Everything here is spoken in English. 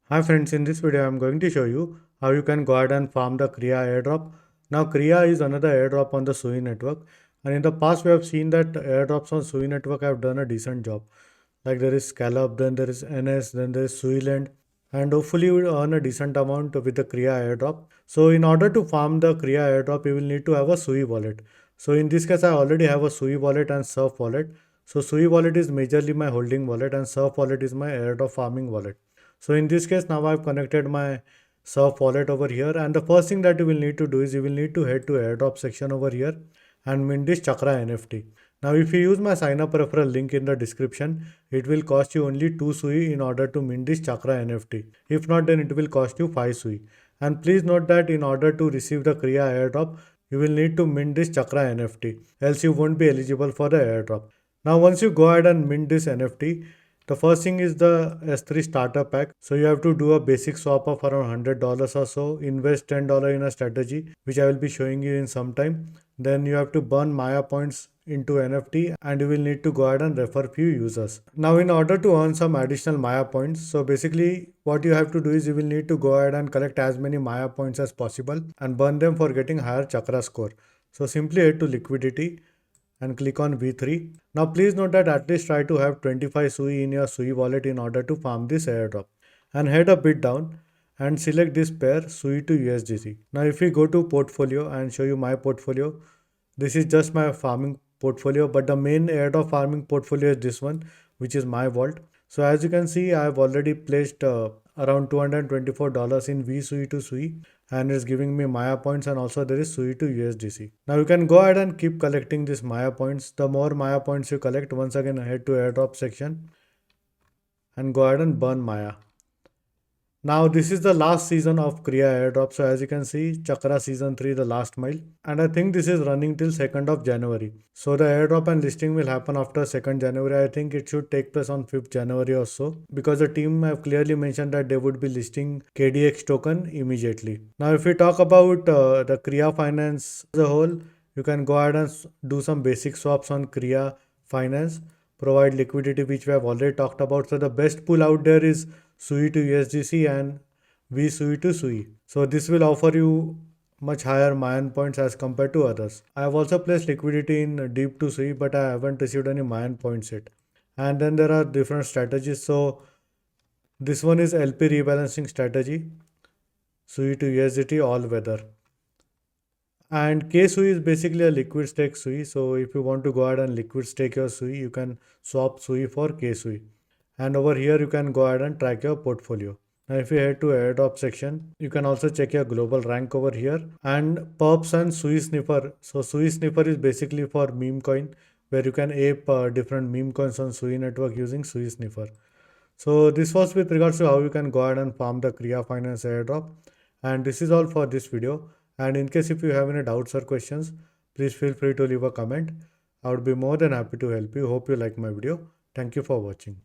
Hi friends, in this video I am going to show you how you can go ahead and farm the Kriya airdrop. Now Kriya is another airdrop on the SUI network, and in the past we have seen that airdrops on SUI network have done a decent job. Like there is Scallop, then there is NS, then there is SUI land, and hopefully you will earn a decent amount with the Kriya airdrop. So in order to farm the Kriya airdrop you will need to have a SUI wallet. So in this case I already have a SUI wallet and Surf wallet. So SUI wallet is majorly my holding wallet and Surf wallet is my airdrop farming wallet. So in this case, now I've connected my Surf wallet over here. And the first thing that you will need to do is you will need to head to airdrop section over here and mint this Chakra NFT. Now, if you use my sign up referral link in the description, it will cost you only 2 SUI in order to mint this Chakra NFT. If not, then it will cost you 5 SUI. And please note that in order to receive the Kriya airdrop, you will need to mint this Chakra NFT, else you won't be eligible for the airdrop. Now, once you go ahead and mint this NFT, the first thing is the S3 starter pack. So you have to do a basic swap of around $100 or so, invest $10 in a strategy, which I will be showing you in some time. Then you have to burn Maya points into NFT and you will need to go ahead and refer few users. Now in order to earn some additional Maya points, so basically what you have to do is you will need to go ahead and collect as many Maya points as possible and burn them for getting higher chakra score. So simply head to liquidity and click on V3. Now please note that at least try to have 25 SUI in your SUI wallet in order to farm this airdrop. And head a bit down and select this pair SUI to USDC. Now if we go to portfolio and show you my portfolio, this is just my farming portfolio, but the main airdrop farming portfolio is this one, which is my vault. So as you can see, I have already placed around $224 in VSUI to SUI and it's giving me Maya points, and also there is SUI to USDC. Now you can go ahead and keep collecting these Maya points. The more Maya points you collect, once again head to airdrop section and go ahead and burn Maya. Now this is the last season of Kriya airdrop. So as you can see, Chakra season 3, the last mile. And I think this is running till 2nd of January. So the airdrop and listing will happen after 2nd January. I think it should take place on 5th January or so. Because the team have clearly mentioned that they would be listing KDX token immediately. Now if we talk about the Kriya finance as a whole, you can go ahead and do some basic swaps on Kriya finance. Provide liquidity, which we have already talked about. So the best pool out there is SUI to USDC and VSUI to SUI. So this will offer you much higher Mayan points as compared to others. I have also placed liquidity in deep to SUI, but I haven't received any Mayan points yet. And then there are different strategies. So this one is LP rebalancing strategy, SUI to USDT all weather. And KSUI is basically a liquid stake SUI. So if you want to go ahead and liquid stake your SUI, you can swap SUI for KSUI. And over here you can go ahead and track your portfolio. Now if you head to airdrop section, you can also check your global rank over here and perps and SUI sniffer. So SUI sniffer is basically for meme coin, where you can ape different meme coins on SUI network using SUI sniffer. So this was with regards to how you can go ahead and farm the Kriya Finance airdrop. And this is all for this video. And in case if you have any doubts or questions, please feel free to leave a comment. I would be more than happy to help you. Hope you like my video. Thank you for watching.